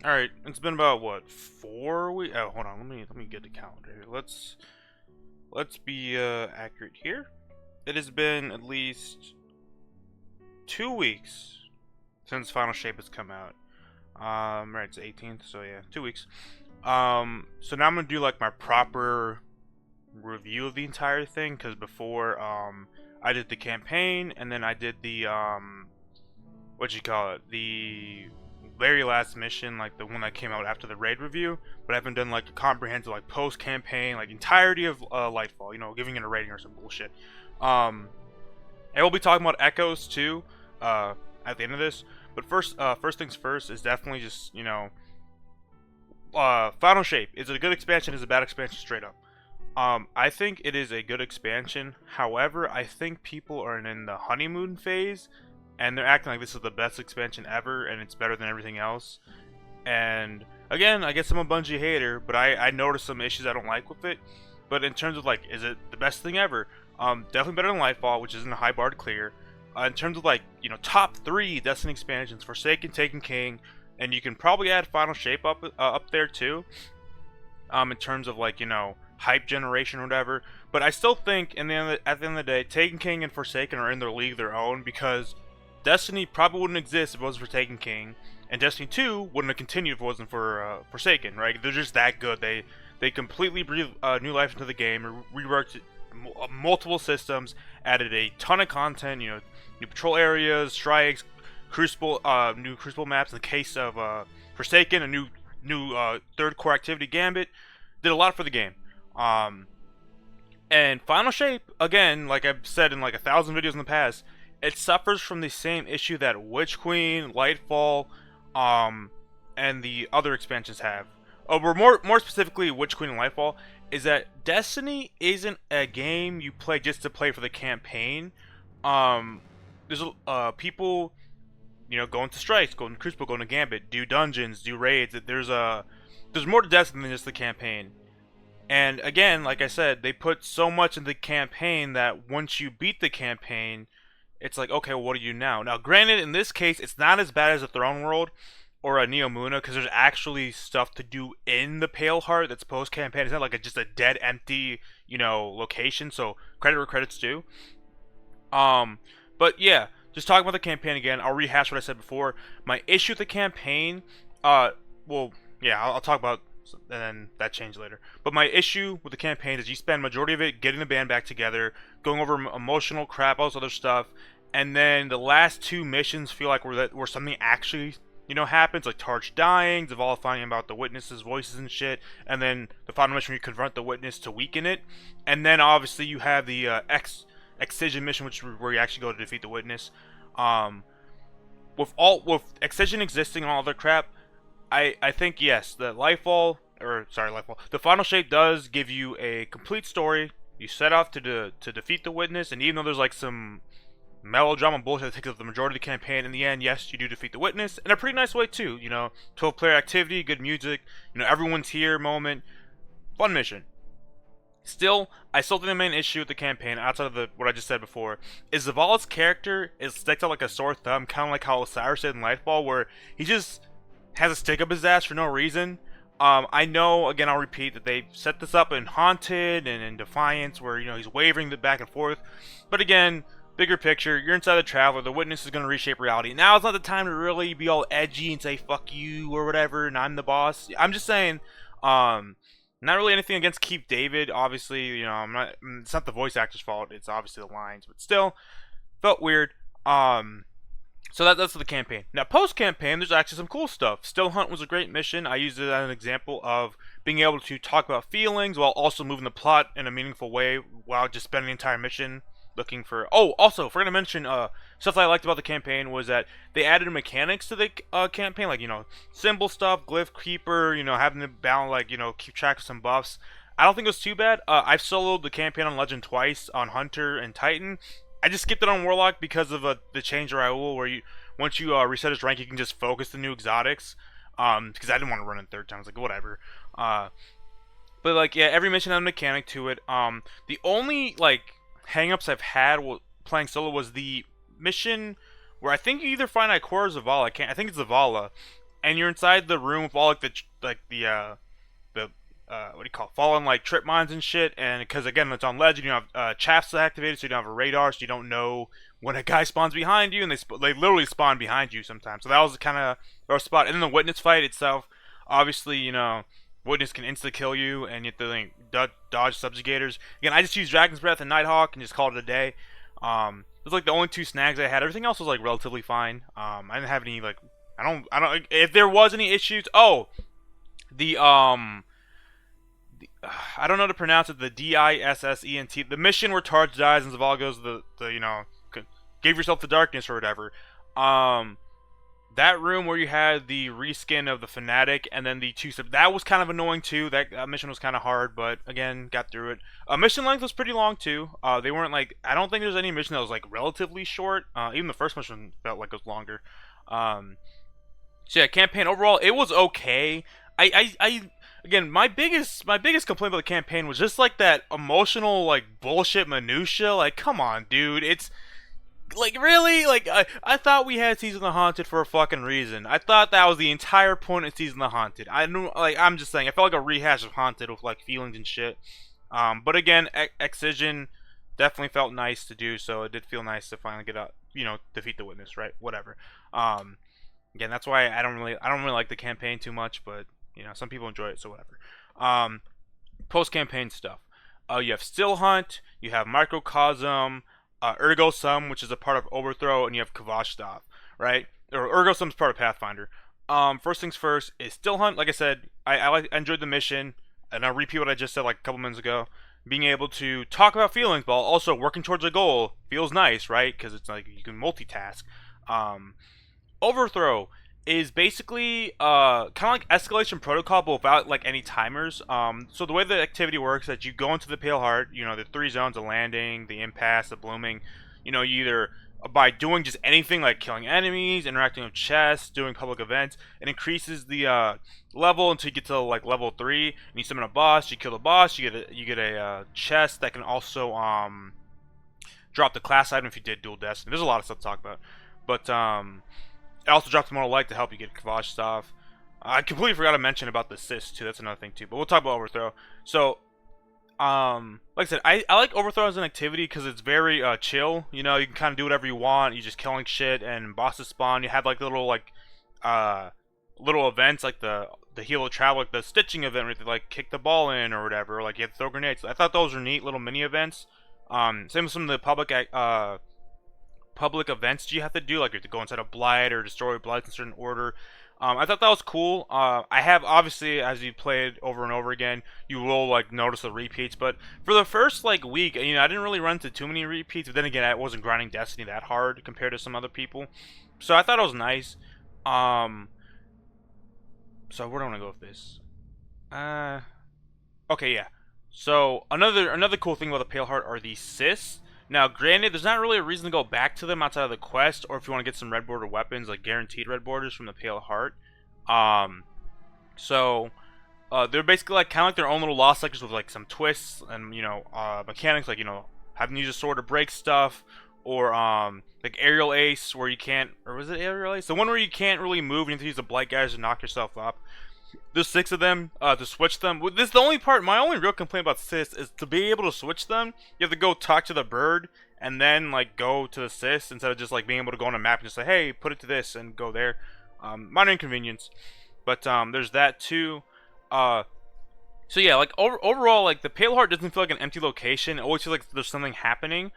All right, it's been about what 4 weeks. Oh, hold on. Let me get the calendar here. Let's be accurate here. It has been at least 2 weeks since Final Shape has come out. Right, it's the 18th, so yeah, 2 weeks. So now I'm gonna do like my proper review of the entire thing because before I did the campaign and then I did the what you call it, the very last mission, like the one that came out after the raid review, but I haven't done like a comprehensive like post campaign, like entirety of Lightfall, giving it a rating or some bullshit. I will be talking about echoes too at the end of this, but first things first is definitely just Final Shape. Is it a good expansion? Is it a bad expansion? Straight up. I think it is a good expansion. However, I think people are in the honeymoon phase, and they're acting like this is the best expansion ever, and it's better than everything else. And again, I guess I'm a Bungie hater, but I noticed some issues I don't like with it. But in terms of like, is it the best thing ever? Definitely better than Lightfall, which isn't a high bar to clear. In terms of like, top three Destiny expansions: Forsaken, Taken King, and you can probably add Final Shape up there too. In terms of like hype generation or whatever, but I still think at the end of the day, Taken King and Forsaken are in their league their own, because Destiny probably wouldn't exist if it wasn't for Taken King, and Destiny 2 wouldn't have continued if it wasn't for Forsaken, right? They're just that good. They completely breathed new life into the game, reworked multiple systems, added a ton of content, new patrol areas, strikes, Crucible, new Crucible maps. In the case of Forsaken, a new third core activity, Gambit. Did a lot for the game. And Final Shape, again, like I've said in like 1,000 videos in the past, it suffers from the same issue that Witch Queen, Lightfall, and the other expansions have. Or more specifically, Witch Queen and Lightfall, is that Destiny isn't a game you play just to play for the campaign. There's people, going to strikes, going to Crucible, going to Gambit, do dungeons, do raids. There's more to Destiny than just the campaign. And again, like I said, they put so much in the campaign that once you beat the campaign, it's like, okay, well, what do you now? Now, granted, in this case, it's not as bad as a Throne World or a Neo Muna, because there's actually stuff to do in the Pale Heart that's post-campaign. It's not like just a dead, empty, location, so credit where credit's due. But yeah, just talking about the campaign again, I'll rehash what I said before. My issue with the campaign, well, yeah, I'll talk about and then that changed later. But my issue with the campaign is you spend majority of it getting the band back together, going over emotional crap, all this other stuff, and then the last two missions feel like where something actually happens, like Tarch dying, Zavala finding about the witnesses' voices and shit, and then the final mission where you confront the witness to weaken it, and then obviously you have the Excision mission, where you actually go to defeat the witness. With Excision existing and all other crap, I think yes, the Lightfall, the Final Shape does give you a complete story. You set off to defeat the witness, and even though there's like some melodrama bullshit that takes up the majority of the campaign, in the end, yes, you do defeat the witness in a pretty nice way too. 12-player activity, good music, everyone's here moment, fun mission. Still, I still think the main issue with the campaign, outside of what I just said before, is Zavala's character sticks out like a sore thumb, kind of like how Osiris did in Lightfall, where he just has a stick up his ass for no reason. I know, again, I'll repeat that they set this up in Haunted and in Defiance, where he's wavering the back and forth. But again, bigger picture, you're inside the Traveler. The witness is going to reshape reality. Now is not the time to really be all edgy and say fuck you or whatever, and I'm the boss. I'm just saying, not really anything against Keith David. Obviously, it's not the voice actor's fault. It's obviously the lines, but still, felt weird. So that's the campaign. Now, post-campaign, there's actually some cool stuff. Still Hunt was a great mission. I used it as an example of being able to talk about feelings while also moving the plot in a meaningful way while just spending the entire mission looking for... Oh, also, forgot to mention, stuff that I liked about the campaign was that they added mechanics to the campaign, like, symbol stuff, glyph keeper, having to balance, keep track of some buffs. I don't think it was too bad. I've soloed the campaign on Legend twice, on Hunter and Titan. I just skipped it on Warlock because of the change to Raoul, where once you reset his rank, you can just focus the new exotics. Because I didn't want to run it third time. I was like, whatever. But like, yeah, every mission had a mechanic to it. The only hang-ups I've had playing solo was the mission where I think you either find Ikora or Zavala. I think it's Zavala, and you're inside the room with all like the what do you call it, fallen like trip mines and shit. And because again, it's on ledge, you don't have chaps activated, so you don't have a radar, so you don't know when a guy spawns behind you, and they literally spawn behind you sometimes. So that was kind of our spot. And then the witness fight itself, obviously, witness can insta kill you, and you have to like, dodge subjugators. Again, I just used Dragon's Breath and Nighthawk and just called it a day. It was like the only two snags I had. Everything else was like relatively fine. I didn't have any like I don't. If there was any issues, the I don't know how to pronounce it. The Dissent, the mission where Targe dies and Zavala goes the gave yourself the darkness or whatever. That room where you had the reskin of the fanatic and then the two sub, that was kind of annoying too. That mission was kind of hard, but again, got through it. Mission length was pretty long too. They weren't like, I don't think there's any mission that was like relatively short. Even the first mission felt like it was longer. So yeah, campaign overall it was okay. I again, my biggest complaint about the campaign was just like that emotional like bullshit minutia. Like, come on, dude, it's like, really? Like, I thought we had Season of the Haunted for a fucking reason. I thought that was the entire point of Season of the Haunted. I knew, like, I'm just saying, I felt like a rehash of Haunted with, like, feelings and shit. But again, Excision definitely felt nice to do, so it did feel nice to finally get out, defeat the witness, right? Whatever. Again, that's why I don't really like the campaign too much, but, some people enjoy it, so whatever. Post-campaign stuff. You have Still Hunt, you have Microcosm, Ergo Sum, which is a part of Overthrow, and you have Kvashtov, right? Or Ergo Sum's part of Pathfinder. First things first is Still Hunt. Like I said, I enjoyed the mission, and I'll repeat what I just said like a couple minutes ago. Being able to talk about feelings while also working towards a goal feels nice, right? Because it's like you can multitask. Overthrow is basically kind of like escalation protocol, but without like any timers. So the way the activity works is that you go into the Pale Heart, the three zones: the landing, the impasse, the blooming. You either by doing just anything like killing enemies, interacting with chests, doing public events, it increases the level until you get to like level 3, and you summon a boss. You kill the boss, you get a chest that can also drop the class item if you did dual destiny. There's a lot of stuff to talk about, but it also drops Mortal Light to help you get Kavash stuff. I completely forgot to mention about the Sis too. That's another thing too. But we'll talk about Overthrow. So, like I said, I like Overthrow as an activity because it's very chill. You can kind of do whatever you want. You're just killing shit and bosses spawn. You have like little events like the Heal of Travel, like the stitching event where you like kick the ball in or whatever. Or, like you have to throw grenades. I thought those were neat little mini events. Same with some of the public events you have to do, like you have to go inside a blight or destroy blights in a certain order. I thought that was cool. I have, obviously, as you play it over and over again, you will like notice the repeats, but for the first like week, I didn't really run into too many repeats, but then again, I wasn't grinding Destiny that hard compared to some other people, so I thought it was nice. So where do I want to go with this? Okay, yeah. So another cool thing about the Pale Heart are the Sis. Now, granted, there's not really a reason to go back to them outside of the quest, or if you want to get some red border weapons, like guaranteed red borders from the Pale Heart. So they're basically like kind of like their own little lost sectors with like some twists and mechanics, like having to use a sword to break stuff, or like aerial ace where you can't, or was it aerial ace? The one where you can't really move and you have to use the blight guys to knock yourself up. There's 6 of them, to switch them. This is the only part, my only real complaint about Sis is to be able to switch them, you have to go talk to the bird, and then, like, go to the Sis, instead of just, like, being able to go on a map and just say, hey, put it to this, and go there. Minor inconvenience. But, there's that, too. So, yeah, like, overall, like, the Pale Heart doesn't feel like an empty location. It always feels like there's something happening.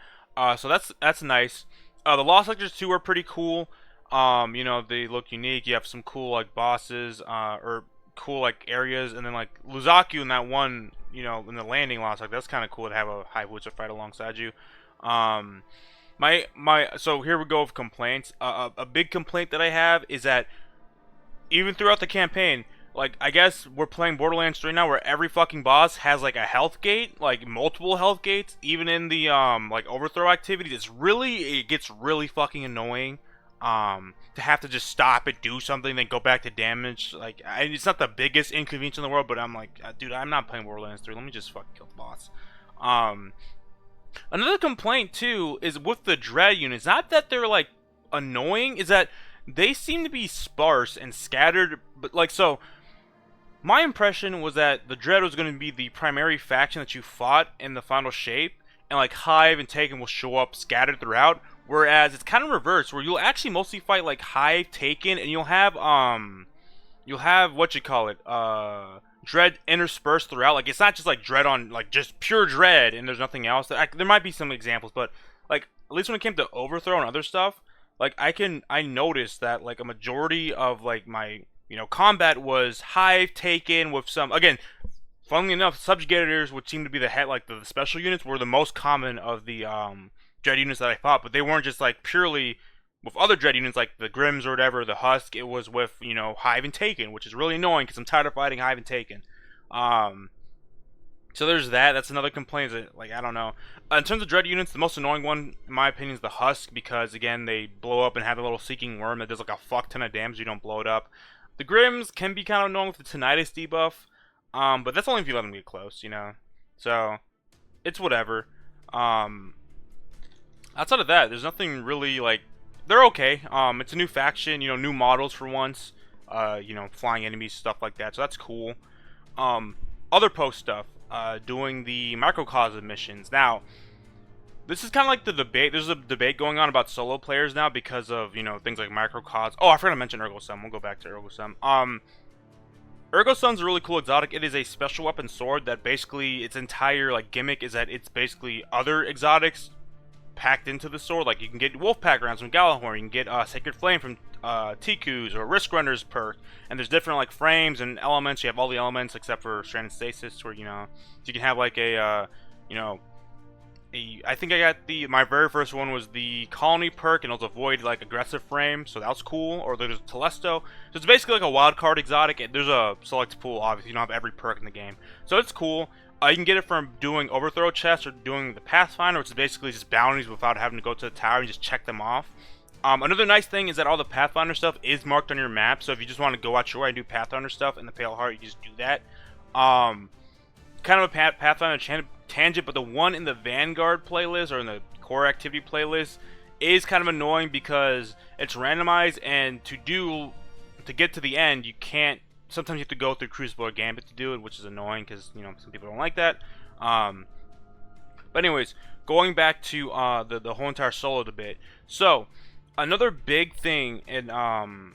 So that's nice. The Lost Sectors, too, are pretty cool. They look unique. You have some cool, like, bosses, or cool like areas, and then like Luzaku in that one, in the landing loss, like that's kind of cool to have a high wizard fight alongside you. So here we go with complaints. A big complaint that I have is that even throughout the campaign, like I guess we're playing Borderlands 3 now, where every fucking boss has like a health gate, like multiple health gates, even in the like overthrow activities. It gets really fucking annoying. To have to just stop and do something, then go back to damage. Like, it's not the biggest inconvenience in the world, but I'm like, dude, I'm not playing Borderlands 3. Let me just fucking kill the boss. Another complaint too is with the dread units. Not that they're like annoying, is that they seem to be sparse and scattered, but like so. My impression was that the Dread was going to be the primary faction that you fought in the final shape, and like Hive and Taken will show up scattered throughout. Whereas it's kind of reversed, where you'll actually mostly fight like Hive, Taken, and you'll have what you call it, Dread interspersed throughout. Like it's not just like Dread on like just pure Dread, and there's nothing else. There might be some examples, but like at least when it came to Overthrow and other stuff, like I noticed that like a majority of like my combat was Hive Taken with some again. Funnily enough, subjugators, which seem to be the head, like the special units, were the most common of the dread units that I fought. But they weren't just like purely with other dread units like the Grims or whatever, the Husk. It was with Hive and Taken, which is really annoying because I'm tired of fighting Hive and Taken. Um, so there's that. That's another complaint. That, like I don't know. In terms of dread units, the most annoying one, in my opinion, is the Husk because again they blow up and have a little seeking worm that does like a fuck ton of damage. You don't blow it up. The Grims can be kind of annoying with the tinnitus debuff, but that's only if you let them get close. So it's whatever. Outside of that, there's nothing really like they're okay. It's a new faction, new models for once. Flying enemies, stuff like that. So that's cool. Other post stuff, doing the microcosm missions. Now, this is kind of like the debate. There's a debate going on about solo players now because of things like microcosm. Oh, I forgot to mention Ergosum. We'll go back to Ergosum. Ergosum's a really cool exotic. It is a special weapon sword that basically its entire like gimmick is that it's basically other exotics packed into the sword. Like you can get Wolfpack rounds from Galahorn, you can get Sacred Flame from Tiku's or Risk Runner's perk, and there's different like frames and elements. You have all the elements except for Stranded Stasis, where so you can have like I think I got my very first one was the Colony perk, and it was avoid like aggressive frame, so that was cool. Or there's Telesto, so it's basically like a wild card exotic. There's a select pool, obviously you don't have every perk in the game, so it's cool. You can get it from doing overthrow chests or doing the Pathfinder, which is basically just bounties without having to go to the tower and just check them off. Another nice thing is that all the Pathfinder stuff is marked on your map, so if you just want to go out your way and do Pathfinder stuff in the Pale Heart, you just do that. Kind of a Pathfinder tangent, but the one in the Vanguard playlist or in the core activity playlist is kind of annoying because it's randomized, and to get to the end, you can't. Sometimes you have to go through Crucible or Gambit to do it, which is annoying because some people don't like that. But anyways, going back to the whole entire solo debate. So another big thing in one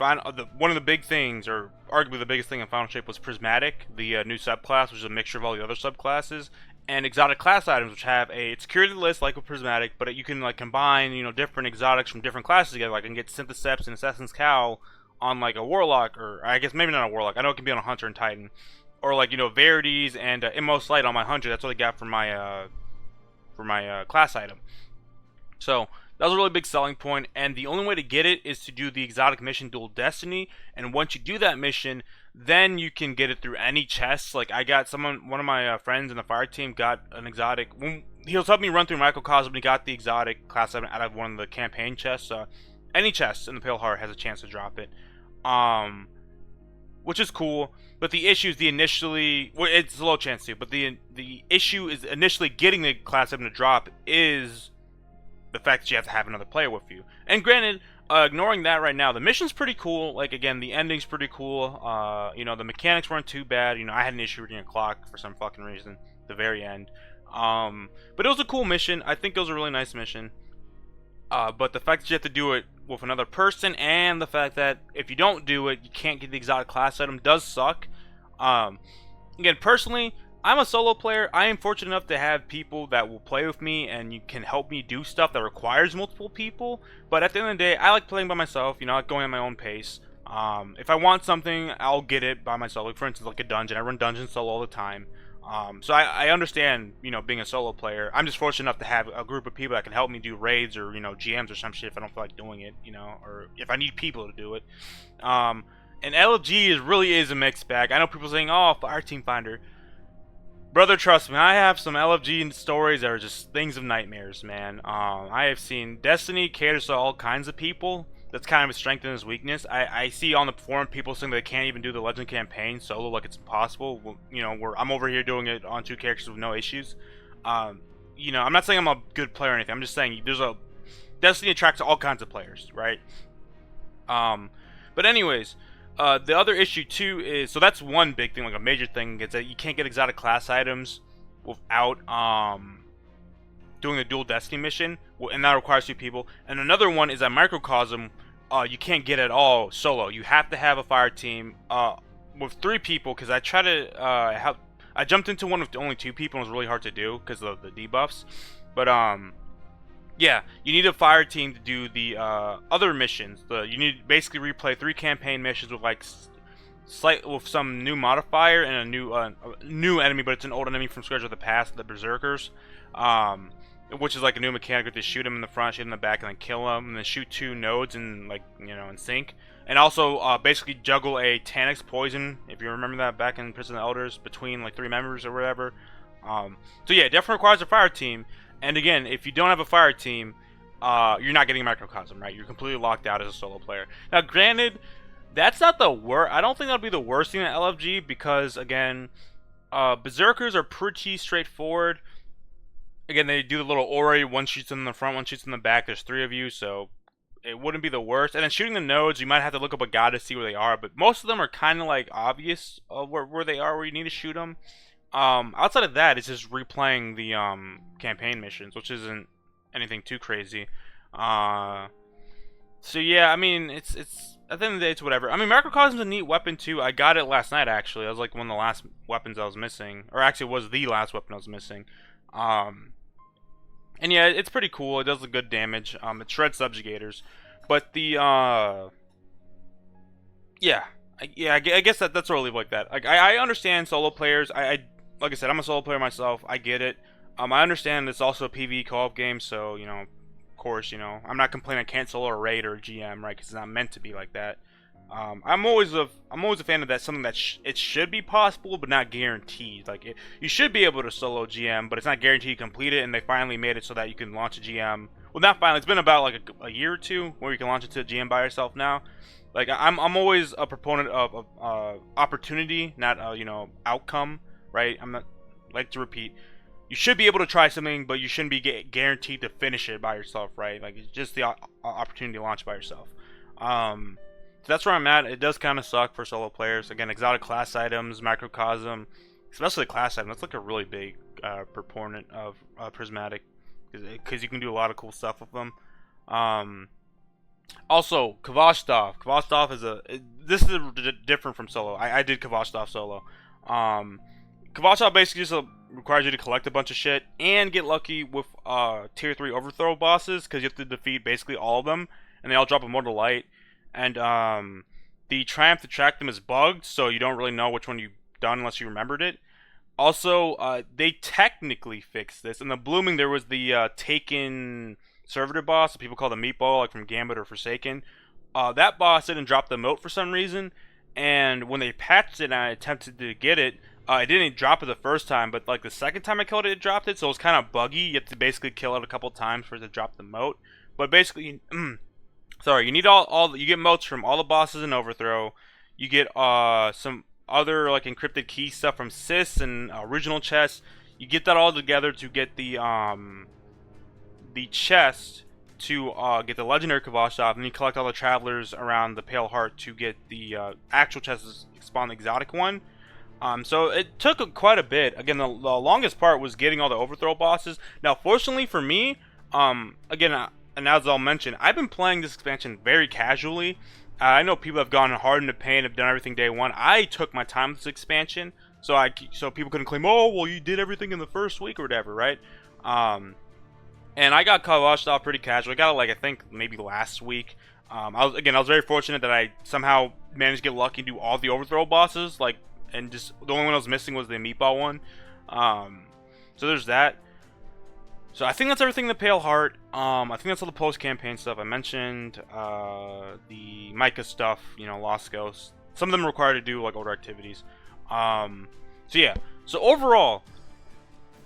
of the big things, or arguably the biggest thing in Final Shape, was Prismatic, the new subclass, which is a mixture of all the other subclasses, and exotic class items, which have it's curated list like with Prismatic, but you can like combine different exotics from different classes together. Like I can get Syntheseps and Assassin's Cowl on like a Warlock, or I guess maybe not a Warlock. I know it can be on a Hunter and Titan, or like Verities and Immmost Light on my Hunter. That's what I got for my class item. So that was a really big selling point, and the only way to get it is to do the exotic mission Dual Destiny, and once you do that mission, then you can get it through any chests. Like I got one of my friends in the fire team got an exotic. He was helping me run through Microcosm, and he got the exotic class item out of one of the campaign chests. Any chest in the Pale Heart has a chance to drop it, which is cool. But the issue is it's a low chance to. But the issue is initially getting the class item to drop is the fact that you have to have another player with you. And granted, ignoring that right now, the mission's pretty cool. Like again, the ending's pretty cool. The mechanics weren't too bad. I had an issue reading a clock for some fucking reason at the very end. But it was a cool mission. I think it was a really nice mission. But the fact that you have to do it with another person, and the fact that if you don't do it, you can't get the exotic class item, does suck. Again, personally, I'm a solo player. I am fortunate enough to have people that will play with me, and you can help me do stuff that requires multiple people. But at the end of the day, I like playing by myself. I like going at my own pace. If I want something, I'll get it by myself. Like for instance, like a dungeon. I run dungeons solo all the time. So I understand, being a solo player. I'm just fortunate enough to have a group of people that can help me do raids or, GMs or some shit if I don't feel like doing it, or if I need people to do it. And LG really is a mixed bag. I know people saying, oh, Fireteam Finder. Brother, trust me, I have some LFG stories that are just things of nightmares, man. I have seen Destiny caters to all kinds of people. That's kind of a strength and his weakness. I see on the forum people saying they can't even do the Legend campaign solo, like it's impossible. Where I'm over here doing it on 2 characters with no issues. I'm not saying I'm a good player or anything. I'm just saying Destiny attracts all kinds of players, right? Um, but anyways, the other issue too is, so that's one big thing, like a major thing, is that you can't get exotic class items without doing the dual destiny mission, and that requires 2 people. And another one is that microcosm, you can't get at all solo. You have to have a fire team with 3 people, because I tried to I jumped into one with only 2 people and it was really hard to do because of the debuffs. But yeah, you need a fire team to do the other missions. You need to basically replay 3 campaign missions with like with some new modifier and a new enemy, but it's an old enemy from Scourge of the Past, the Berserkers, which is like a new mechanic to shoot him in the front, shoot him in the back, and then kill him, and then shoot 2 nodes and like in sync. And also basically juggle a Taniks poison, if you remember that back in Prison of the Elders, between like 3 members or whatever. So yeah, it definitely requires a fire team. And again, if you don't have a fire team, you're not getting a microcosm, right? You're completely locked out as a solo player. Now, granted, that's not the worst. I don't think that'll be the worst thing in LFG, because again, Berserkers are pretty straightforward. Again, they do the little Ori, 1 shoots in the front, 1 shoots in the back. There's 3 of you, so it wouldn't be the worst. And then shooting the nodes, you might have to look up a god to see where they are, but most of them are kind of like obvious where they are, where you need to shoot them. Outside of that, it's just replaying the campaign missions, which isn't anything too crazy. So yeah, I mean, it's at the end of the day, it's whatever. I mean, Microcosm's a neat weapon too. I got it last night actually. It was like one of the last weapons I was missing, or actually, it was the last weapon I was missing. And yeah, it's pretty cool. It does a good damage. It shreds subjugators, but the yeah, I guess that's where I'll leave like that. Like I understand solo players. Like I said, I'm a solo player myself. I get it. I understand it's also a PvE co-op game, so of course, I'm not complaining I can't solo a raid or a GM, right? Because it's not meant to be like that. I'm always a fan of that. Something that it should be possible, but not guaranteed. Like you should be able to solo GM, but it's not guaranteed to complete it. And they finally made it so that you can launch a GM. Well, not finally. It's been about like a year or 2 where you can launch it to a GM by yourself now. Like I'm always a proponent of opportunity, not outcome. Right? I'm not like to repeat. You should be able to try something, but you shouldn't be guaranteed to finish it by yourself, right? Like it's just the opportunity to launch by yourself. So that's where I'm at. It does kind of suck for solo players. Again, exotic class items, microcosm, especially class item. That's like a really big proponent of Prismatic, because you can do a lot of cool stuff with them. Also, Kvashtov. Kvashtov this is different from solo. I did Kvashtov solo. Kvashtov basically just requires you to collect a bunch of shit and get lucky with tier 3 overthrow bosses, because you have to defeat basically all of them, and they all drop Immortal Light. And the Triumph to track them is bugged, so you don't really know which one you've done unless you remembered it. Also, they technically fixed this. In the Blooming, there was the Taken Servitor boss, people call the Meatball, like from Gambit or Forsaken. That boss didn't drop the moat for some reason, and when they patched it and I attempted to get it, it didn't drop it the first time, but like the second time I killed it, it dropped it, so it was kind of buggy. You have to basically kill it a couple times for it to drop the moat. But basically, sorry, you need you get moats from all the bosses in Overthrow. You get some other like encrypted key stuff from Sys and original chests. You get that all together to get the chest to get the legendary Kvashtov, and you collect all the travelers around the Pale Heart to get the actual chest to spawn the exotic one. So it took quite a bit. Again, the longest part was getting all the overthrow bosses. Now, fortunately for me, again, and as I'll mention, I've been playing this expansion very casually. I know people have gone hard into pain, have done everything day one. I took my time with this expansion, so people couldn't claim, oh, well, you did everything in the first week or whatever, right? And I got Kvashtov pretty casual. I got it like I think maybe last week. I was very fortunate that I somehow managed to get lucky and do all the overthrow bosses, and just the only one I was missing was the meatball one. So there's that. So I think that's everything in the Pale Heart. I think that's all the post-campaign stuff. I mentioned the Micah stuff, Lost Ghosts. Some of them require to do like older activities. So yeah. So overall,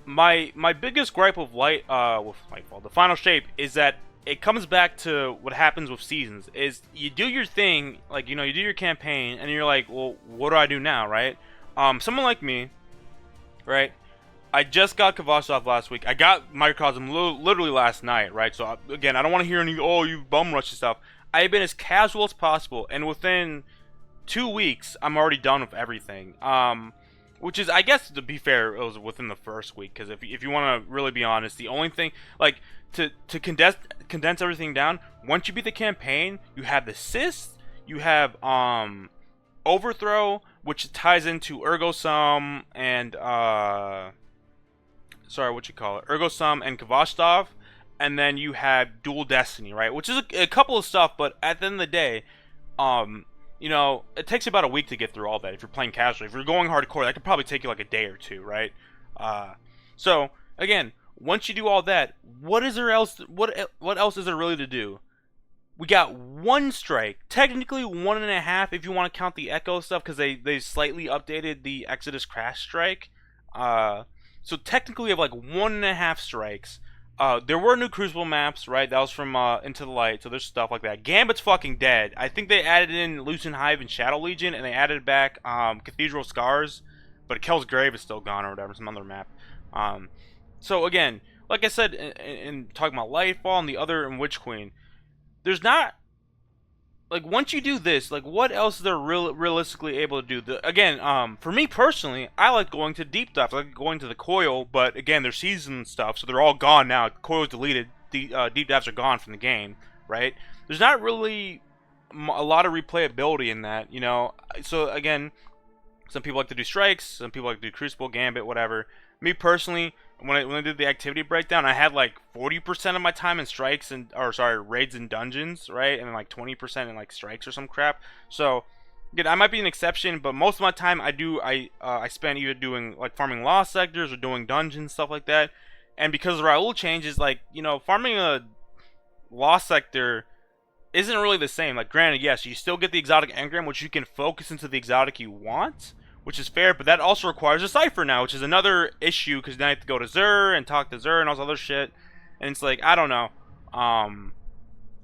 my biggest gripe with Lightfall, the final shape, is that it comes back to what happens with seasons. Is you do your thing, like you do your campaign, and you're like, well, what do I do now, right? Someone like me, right? I just got Kvashtov last week. I got Microcosm literally last night, right? So again, I don't want to hear any, oh, you bum rush and stuff. I've been as casual as possible, and within 2 weeks, I'm already done with everything. Which is, I guess, to be fair, it was within the first week. Because if you want to really be honest, the only thing, like, to condense everything down, once you beat the campaign, you have the Sith, you have Overthrow, which ties into Ergo Sum and sorry, what you call it, Ergo Sum and Kvashtov, and then you have Dual Destiny, right? Which is a couple of stuff, but at the end of the day, you know, it takes you about a week to get through all that if you're playing casually. If you're going hardcore, that could probably take you like a day or two, right? So again, once you do all that, what is there else? What else is there really to do? We got one strike, technically 1.5 if you want to count the Echo stuff, because they slightly updated the Exodus Crash strike. So technically we have like 1.5 strikes. There were new Crucible maps, right? That was from Into the Light, so there's stuff like that. Gambit's fucking dead. I think they added in Lucent Hive and Shadow Legion, and they added back Cathedral Scars, but Kel's Grave is still gone or whatever, some other map. So again, like I said, in talking about Lightfall and the other in Witch Queen, there's not, like, once you do this, like, what else is there realistically able to do? Again, for me personally, I like going to deep dives. I like going to the Coil, but again, they're seasoned stuff, so they're all gone now. Coil's deleted. The deep dives are gone from the game, right? There's not really a lot of replayability in that, you know. So again, some people like to do strikes, some people like to do Crucible, Gambit, whatever. Me personally, when I did the activity breakdown, I had like 40% of my time in strikes and, or sorry, raids and dungeons, right, and like 20% in like strikes or some crap. So, again, I might be an exception, but most of my time I spend either doing like farming lost sectors or doing dungeons, stuff like that. And because Raoul changes, like, you know, farming a lost sector isn't really the same. Like, granted, yes, you still get the exotic engram, which you can focus into the exotic you want, which is fair, but that also requires a cipher now, which is another issue, because then I have to go to Zur and talk to Zur and all this other shit, and it's like, I don't know. I don't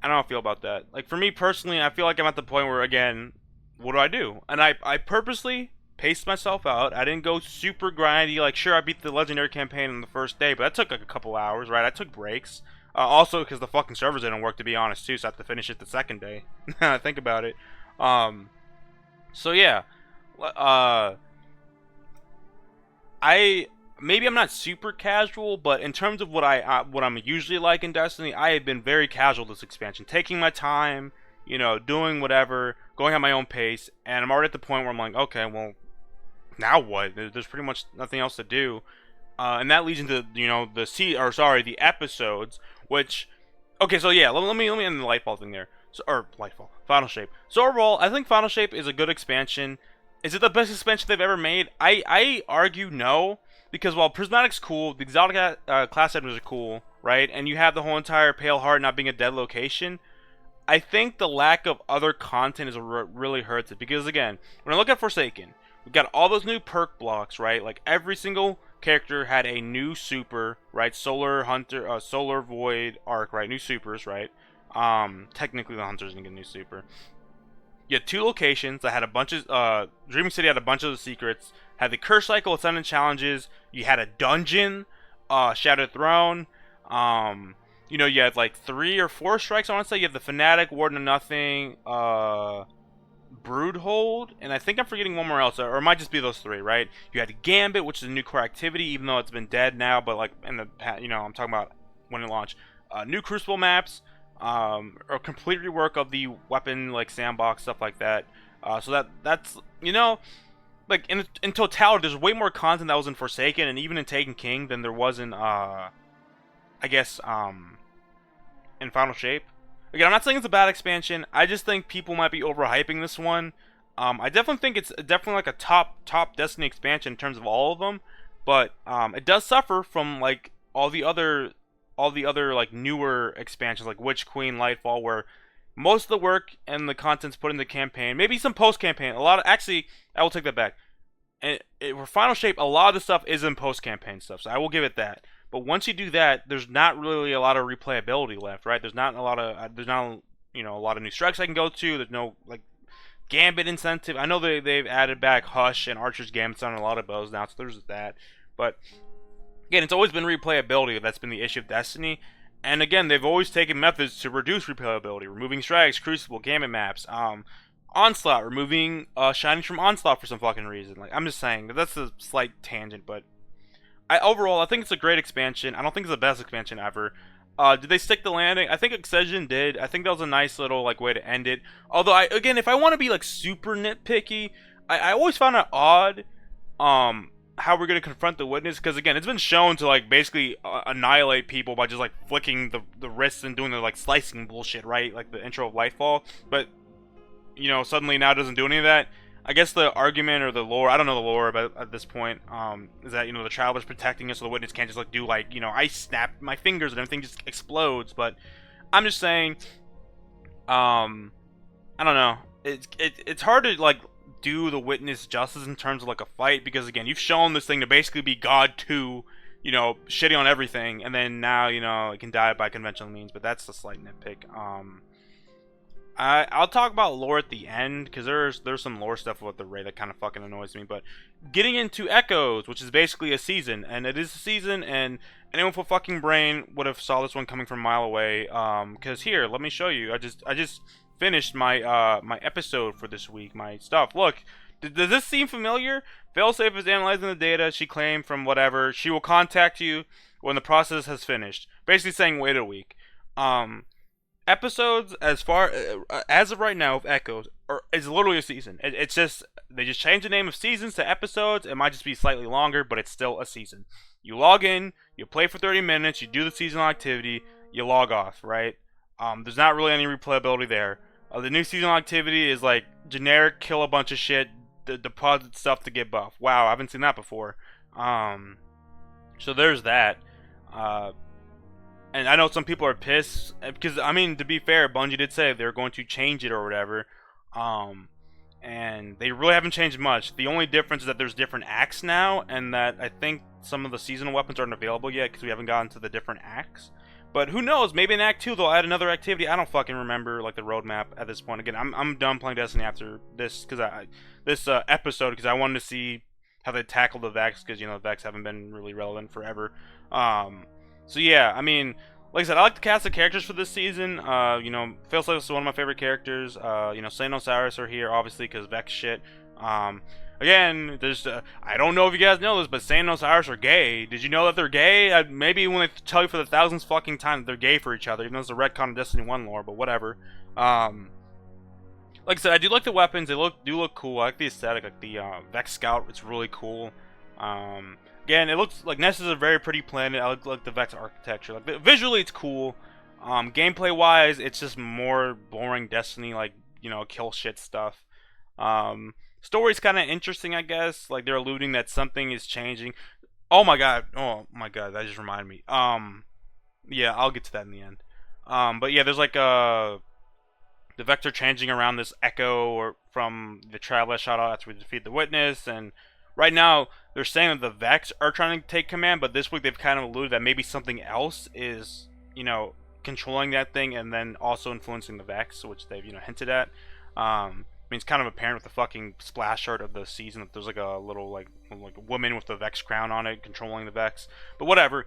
know how I feel about that. Like, for me personally, I feel like I'm at the point where, again, what do? And I purposely paced myself out. I didn't go super grindy. Like, sure, I beat the legendary campaign on the first day, but that took like a couple hours, right? I took breaks. Also, because the fucking servers didn't work, to be honest, too, so I have to finish it the second day. I think about it. So yeah. Maybe I'm not super casual, but in terms of what I'm usually like in Destiny, I have been very casual this expansion, taking my time, you know, doing whatever, going at my own pace, and I'm already at the point where I'm like, okay, well, now what? There's pretty much nothing else to do, and that leads into, you know, the episodes, which, okay, so yeah, let me end the Lightfall thing there, or Lightfall, Final Shape. So overall, I think Final Shape is a good expansion. Is it the best expansion they've ever made? I argue no, because while Prismatic's cool, the exotic class items are cool, right? And you have the whole entire Pale Heart not being a dead location. I think the lack of other content is what really hurts it. Because again, when I look at Forsaken, we've got all those new perk blocks, right? Like every single character had a new super, right? Solar Hunter, Solar Void Arc, right? New supers, right? Technically the Hunter's gonna get a new super. You had 2 locations that had a bunch of, Dreaming City had a bunch of the secrets, had the Curse Cycle, Ascendant Challenges, you had a dungeon, Shattered Throne, you know, you had like 3 or 4 strikes, I want to say. You have the Fanatic, Warden of Nothing, Broodhold, and I think I'm forgetting one more else, or it might just be those 3, right? You had Gambit, which is a new core activity, even though it's been dead now, but like, in the, you know, I'm talking about when it launched. New Crucible maps, or complete rework of the weapon, like sandbox, stuff like that. So that's, you know, like in totality, there's way more content that was in Forsaken and even in Taken King than there was in I guess in Final Shape. Again, I'm not saying it's a bad expansion. I just think people might be overhyping this one. I definitely think it's definitely like a top Destiny expansion in terms of all of them, but it does suffer from like all the other like newer expansions like Witch Queen, Lightfall, where most of the work and the content's put in the campaign, maybe some post-campaign. Actually, I will take that back. For Final Shape, a lot of the stuff is in post-campaign stuff, so I will give it that. But once you do that, there's not really a lot of replayability left, right? There's not a lot of you know, a lot of new strikes I can go to. There's no like Gambit incentive. I know they've added back Hush and Archer's Gambits on a lot of bows now, so there's that. But again, it's always been replayability that's been the issue of Destiny, And again, they've always taken methods to reduce replayability, removing strikes, crucible, gamut maps, onslaught, removing shinies from onslaught for some fucking reason. Like, I'm just saying that's a slight tangent, but overall I think it's a great expansion. I don't think it's the best expansion ever. Did they stick the landing? I think Excision did. I think that was a nice little like way to end it. Although again, if I want to be like super nitpicky, I always found it odd how we're gonna confront the witness, because again, it's been shown to like basically annihilate people by just like flicking the wrists and doing the like slicing bullshit, right? Like the intro of Lightfall. But you know, suddenly now it doesn't do any of that. I guess the argument or the lore, I don't know the lore, but at this point, is that, you know, the Traveler's protecting us so the witness can't just like do like, you know, I snap my fingers and everything just explodes. But I'm just saying, I don't know. It's hard to like do the witness justice in terms of like a fight, because again, you've shown this thing to basically be God 2, you know, shitting on everything, and then now, you know, it can die by conventional means. But that's a slight nitpick. I'll talk about lore at the end, because there's some lore stuff with the raid that kind of fucking annoys me. But getting into Echoes, which is basically a season, and it is a season, and anyone with a fucking brain would have saw this one coming from a mile away. Because here, let me show you. I just finished my my episode for this week, my stuff. Look, does this seem familiar? Failsafe is analyzing the data she claimed from whatever. She will contact you when the process has finished. Basically saying wait a week. Episodes, as of right now, of Echoes is literally a season. It's just they just changed the name of seasons to episodes. It might just be slightly longer, but it's still a season. You log in, you play for 30 minutes, you do the seasonal activity, you log off, right? There's not really any replayability there. The new seasonal activity is like generic, kill a bunch of shit, deposit stuff to get buff. Wow, I haven't seen that before. So there's that. And I know some people are pissed because, I mean, to be fair, Bungie did say they're going to change it or whatever. And they really haven't changed much. The only difference is that there's different acts now, and that I think some of the seasonal weapons aren't available yet because we haven't gotten to the different acts. But who knows? Maybe in Act 2 they'll add another activity. I don't fucking remember like the roadmap at this point. Again, I'm done playing Destiny after this episode, because I wanted to see how they tackle the Vex, because, you know, the Vex haven't been really relevant forever. So yeah, I mean, like I said, I like the cast of characters for this season. You know, Failsafe is one of my favorite characters. You know, Saint Osiris are here, obviously, because Vex shit. Again, there's, I don't know if you guys know this, but Saint Osiris are gay. Did you know that they're gay? Maybe when they tell you for the thousandth fucking time that they're gay for each other, even though it's a retcon of Destiny 1 lore, but whatever. Like I said, I do like the weapons. They do look cool. I like the aesthetic, like the Vex Scout. It's really cool. Again, it looks like Ness is a very pretty planet. I like the Vex architecture. Like visually, it's cool. Gameplay wise, it's just more boring Destiny, like, you know, kill shit stuff. Story's kind of interesting, I guess. Like, they're alluding that something is changing. Oh my god, that just reminded me. Yeah, I'll get to that in the end. But yeah, there's like the vector changing around this echo or from the Traveler shot out after we defeat the witness, and right now they're saying that the Vex are trying to take command, but this week they've kind of alluded that maybe something else is, you know, controlling that thing and then also influencing the Vex, which they've, you know, hinted at. I mean, it's kind of apparent with the fucking splash art of the season that there's like a little like a woman with the Vex crown on it controlling the Vex, but whatever.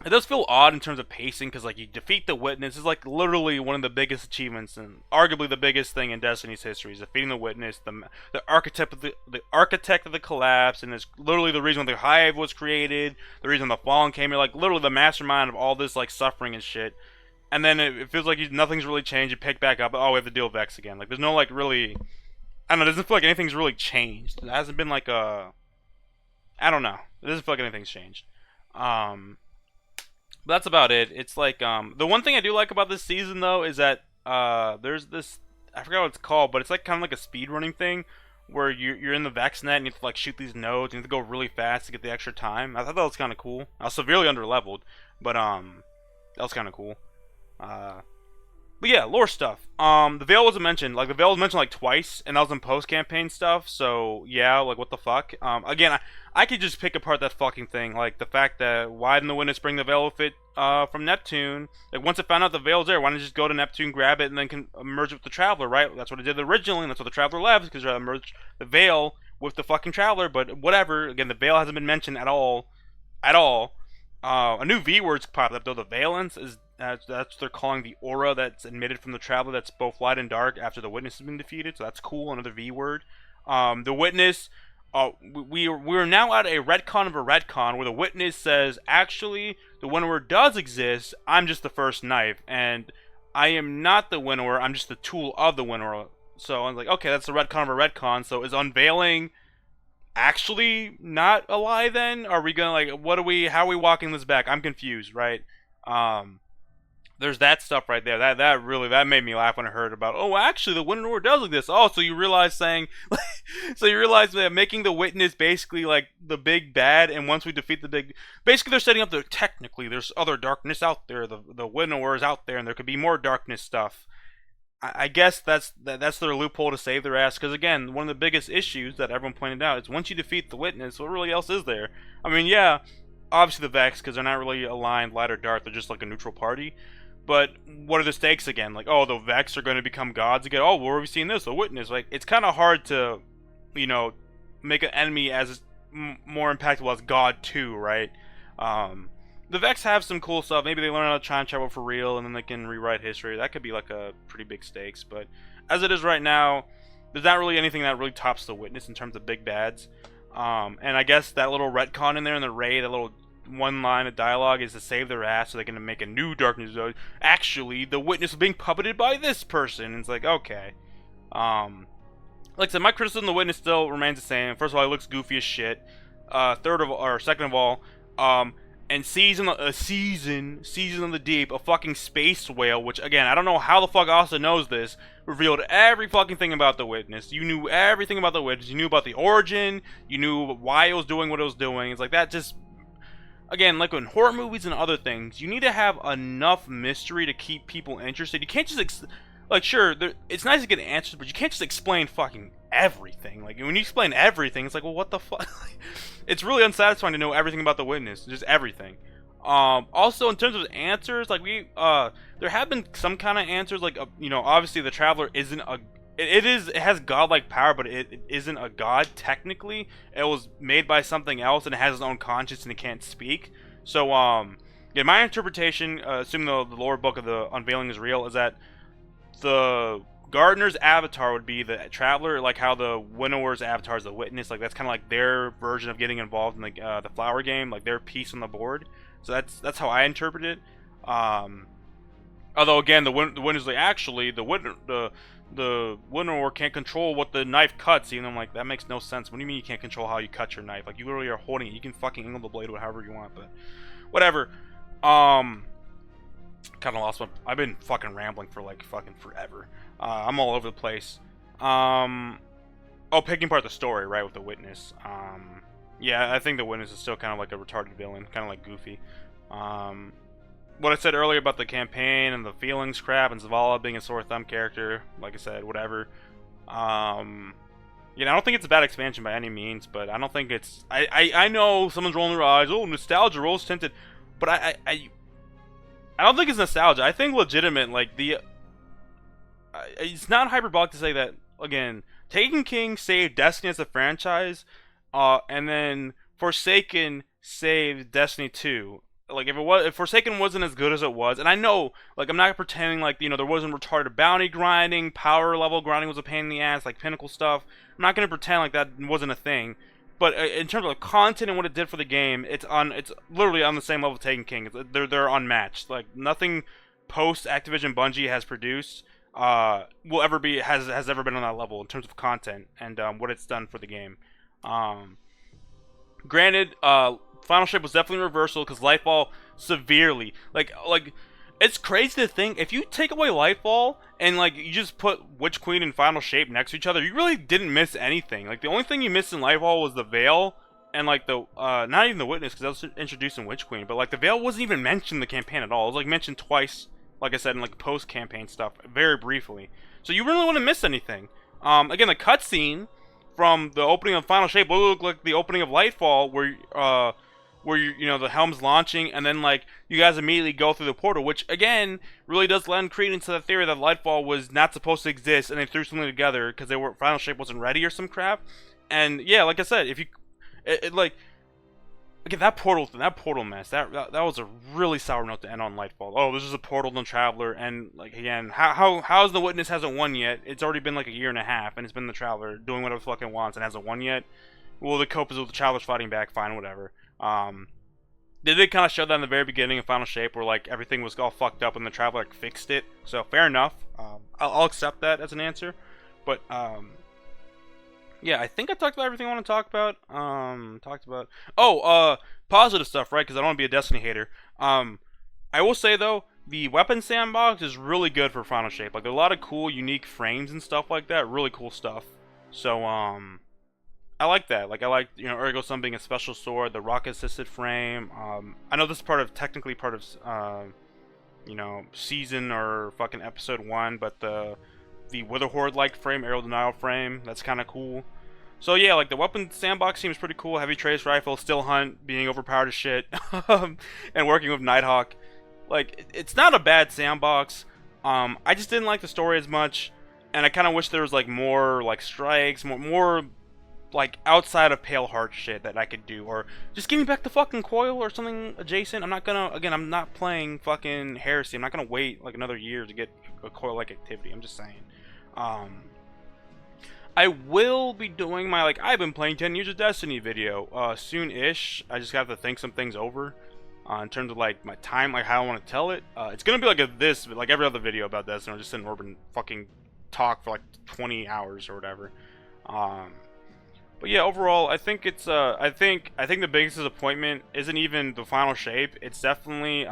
It does feel odd in terms of pacing, because like you defeat the witness is like literally one of the biggest achievements and arguably the biggest thing in Destiny's history is defeating the witness, the architect of the collapse, and it's literally the reason the Hive was created, the reason the Fallen came here, like literally the mastermind of all this like suffering and shit. And then it feels like nothing's really changed. You pick back up, oh, we have to deal with Vex again. Like there's no like really, I don't know. It doesn't feel like anything's really changed. It hasn't been like a, I don't know. It doesn't feel like anything's changed. But that's about it. It's like the one thing I do like about this season though is that there's this, I forgot what it's called, but it's like kind of like a speedrunning thing where you're in the Vex net and you have to like shoot these nodes. You have to go really fast to get the extra time. I thought that was kind of cool. I was severely underleveled, but that was kind of cool. But yeah, lore stuff. The Veil wasn't mentioned. Like the Veil was mentioned like twice, and that was in post-campaign stuff. So yeah, like what the fuck. Again, I could just pick apart that fucking thing. Like the fact that why didn't the witness bring the Veil with it from Neptune? Like once it found out the Veil's there, why didn't it just go to Neptune, grab it, and then merge it with the Traveler? Right? That's what it did originally, and that's what the Traveler left, because they merged the Veil with the fucking Traveler. But whatever. Again, the Veil hasn't been mentioned at all, at all. A new V word's popped up though. The valence is that's what they're calling the aura that's emitted from the traveler that's both light and dark after the witness has been defeated. So that's cool. Another V word. The witness. We're now at a retcon of a retcon where the witness says, actually, the winnower does exist. I'm just the first knife, and I am not the winnower. I'm just the tool of the winnower. So I was like, okay, that's a retcon of a retcon. So is unveiling actually not a lie then? Are we gonna like how are we walking this back? I'm confused, right? Um there's that stuff right there. That made me laugh when I heard about, oh, actually the winnower does exist. Oh, so you realize saying so you realize that making the witness basically like the big bad, and once we defeat the big, basically they're setting up that technically there's other darkness out there. The winnower is out there and there could be more darkness stuff. I guess that's their loophole to save their ass. Because again, one of the biggest issues that everyone pointed out is once you defeat the witness, what really else is there? I mean, yeah, obviously the Vex, because they're not really aligned light or dark. They're just like a neutral party. But what are the stakes again? Like, oh, the Vex are going to become gods again. Oh, where have we seen this? The witness. Like, it's kind of hard to, you know, make an enemy as more impactful as God 2, right? The Vex have some cool stuff. Maybe they learn how to time travel for real, and then they can rewrite history. That could be like a pretty big stakes. But as it is right now, there's not really anything that really tops the witness in terms of big bads. And I guess that little retcon in there in the raid, that little one line of dialogue is to save their ass so they can make a new darkness zone. Actually, the witness is being puppeted by this person. And it's like, okay. Like I said, my criticism of the witness still remains the same. First of all, he looks goofy as shit. Second of all, and season of the deep, a fucking space whale, which again, I don't know how the fuck Asa knows this, revealed every fucking thing about the witness. You knew everything about the witness. You knew about the origin. You knew why it was doing what it was doing. It's like that just, again, like in horror movies and other things, you need to have enough mystery to keep people interested. You can't just like, sure, it's nice to get answers, but you can't just explain fucking everything. Like, when you explain everything, it's like, well, what the fuck? It's really unsatisfying to know everything about the witness, just everything. Also, in terms of answers, like, there have been some kind of answers, like, you know, obviously the Traveler isn't a, it has godlike power, but it isn't a god, technically. It was made by something else, and it has its own conscience, and it can't speak. So, yeah, my interpretation, assuming the lore book of the Unveiling is real, is that the Gardener's avatar would be the Traveler, like how the Winnower's avatar is the Witness. Like, that's kind of like their version of getting involved in the flower game, like their piece on the board. So that's how I interpret it. Although again, the Winnower's like, actually the Winnower can't control what the knife cuts. You know, I'm like, that makes no sense. What do you mean you can't control how you cut your knife? Like, you literally are holding it. You can fucking angle the blade however you want, but whatever. Kind of lost my. I've been fucking rambling for like fucking forever. I'm all over the place. Oh, picking apart the story, right, with the Witness. Yeah, I think the Witness is still kind of like a retarded villain, kind of like Goofy. What I said earlier about the campaign and the feelings crap and Zavala being a sore thumb character, like I said, whatever. You know, I don't think it's a bad expansion by any means, but I don't think it's. I know someone's rolling their eyes. Oh, nostalgia, rose tinted, but I don't think it's nostalgia. I think legitimate, like, it's not hyperbolic to say that, again, Taken King saved Destiny as a franchise, and then Forsaken saved Destiny 2. Like, if Forsaken wasn't as good as it was, and I know, like, I'm not pretending like, you know, there wasn't retarded bounty grinding, power level grinding was a pain in the ass, like pinnacle stuff. I'm not gonna pretend like that wasn't a thing. But in terms of content and what it did for the game, it's literally on the same level of Taken King. They're unmatched. Like, nothing post Activision Bungie has produced will ever be has ever been on that level in terms of content and what it's done for the game. Granted, Final Shape was definitely reversal because Lightfall severely like it's crazy to think if you take away Lightfall and like you just put Witch Queen and Final Shape next to each other, you really didn't miss anything. Like, the only thing you missed in Lightfall was the Veil and like the not even the Witness, because that was introduced in Witch Queen, but like the Veil wasn't even mentioned in the campaign at all. It was like mentioned twice, like I said, in like post campaign stuff, very briefly. So you really wouldn't miss anything. Again, the cutscene from the opening of Final Shape will look like the opening of Lightfall, where you know, the helm's launching, and then like you guys immediately go through the portal, which again really does lend credence to the theory that Lightfall was not supposed to exist, and they threw something together because Final Shape wasn't ready or some crap. And yeah, like I said, if you like again, that portal mess, that was a really sour note to end on Lightfall. Oh, this is a portal and Traveler, and like again, how's the Witness hasn't won yet? It's already been like a year and a half, and it's been the Traveler doing whatever the fucking wants and hasn't won yet. Well, the cope is with the Travelers fighting back, fine, whatever. They did kind of show that in the very beginning of Final Shape, where like everything was all fucked up and the Traveler like, fixed it. So fair enough. I'll accept that as an answer, but yeah, I think I talked about everything I want to talk about. Positive stuff, right? Because I don't want to be a Destiny hater. I will say though, the weapon sandbox is really good for Final Shape. Like, there are a lot of cool, unique frames and stuff like that. Really cool stuff. So, I like that. Like, I like, you know, Ergo Sun being a special sword, the rocket assisted frame. I know this is technically part of, you know, season or fucking episode 1, but the Wither Horde like frame, Aerial Denial frame, that's kind of cool. So yeah, like the weapon sandbox seems pretty cool. Heavy trace rifle, still hunt, being overpowered as shit, and working with Nighthawk. Like, it's not a bad sandbox. I just didn't like the story as much, and I kind of wish there was like more like strikes, more like outside of Pale Heart shit that I could do, or just give me back the fucking coil or something adjacent. I'm not playing fucking Heresy. I'm not gonna wait like another year to get a coil like activity. I'm just saying. I will be doing my like I've been playing 10 years of Destiny video soon-ish. I just have to think some things over in terms of like my time, like how I want to tell it. It's gonna be like like every other video about Destiny. I'll just sit in Orban fucking talk for like 20 hours or whatever. But yeah, overall, I think it's I think the biggest disappointment isn't even the final shape. It's definitely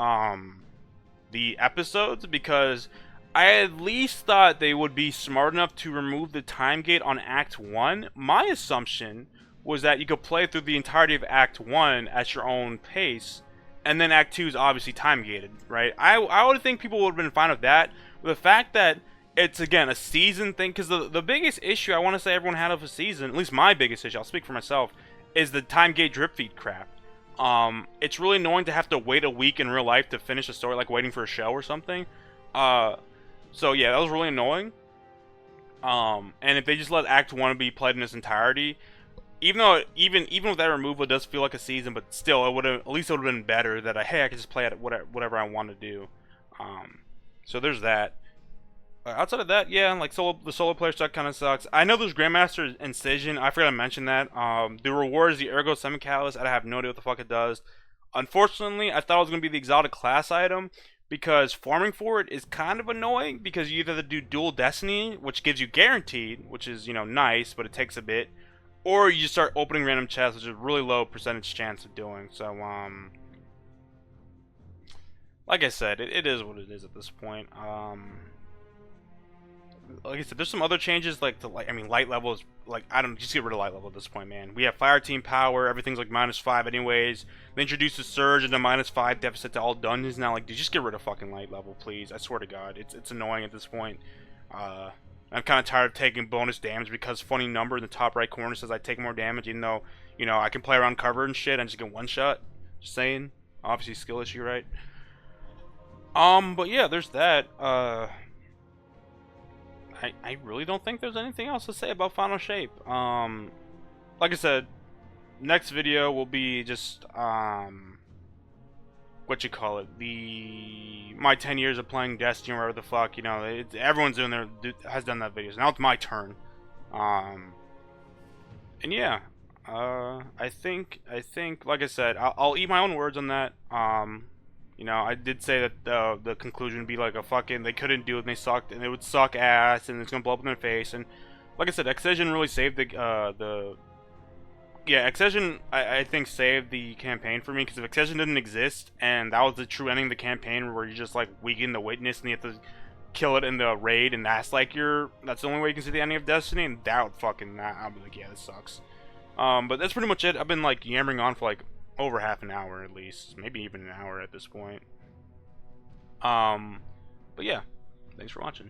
the episodes, because I at least thought they would be smart enough to remove the time gate on Act 1. My assumption was that you could play through the entirety of Act 1 at your own pace, and then Act 2 is obviously time gated, right? I would think people would have been fine with that. But the fact that it's, again, a season thing, because the biggest issue I want to say everyone had of a season, at least my biggest issue, I'll speak for myself, is the time gate drip feed crap. It's really annoying to have to wait a week in real life to finish a story, like waiting for a show or something. So yeah, that was really annoying. And if they just let Act 1 be played in its entirety, even though even with that removal, it does feel like a season, but still, it would have at least been better that hey, I could just play it whatever I want to do. So there's that. Outside of that, yeah, like the solo player stuff kind of sucks. I know there's Grandmaster Incision. I forgot to mention that. The reward is the Ergo Semicallus. I have no idea what the fuck it does. Unfortunately, I thought it was going to be the exotic class item, because farming for it is kind of annoying, because you either have to do dual destiny, which gives you guaranteed, which is, you know, nice, but it takes a bit, or you just start opening random chests, which is a really low percentage chance of doing. So, like I said, it is what it is at this point. Like I said, there's some other changes, like light level is like, I don't just get rid of light level at this point, man. We have fire team power, everything's like -5 anyways. They introduced a surge and a -5 deficit to all dungeons now. Like, dude, just get rid of fucking light level, please. I swear to God, it's annoying at this point. I'm kind of tired of taking bonus damage, because funny number in the top right corner says I take more damage, even though, you know, I can play around cover and shit and just get one shot. Just saying, obviously skill issue, right? But yeah, there's that. I really don't think there's anything else to say about Final Shape. Like I said, next video will be just, what you call it, my 10 years of playing Destiny or whatever the fuck, you know, everyone's has done that video, so now it's my turn. And yeah, I think, like I said, I'll eat my own words on that. You know, I did say that the conclusion would be like a fucking, they couldn't do it and they sucked, and it would suck ass and it's gonna blow up in their face. And like I said, Excision really saved Excision I think saved the campaign for me, because if Excision didn't exist and that was the true ending of the campaign, where you just like weaken the witness and you have to kill it in the raid, and that's like that's the only way you can see the ending of Destiny, and that would fucking, I'd be like, yeah, this sucks. But that's pretty much it. I've been like yammering on for like over half an hour at least, maybe even an hour at this point. But yeah, thanks for watching.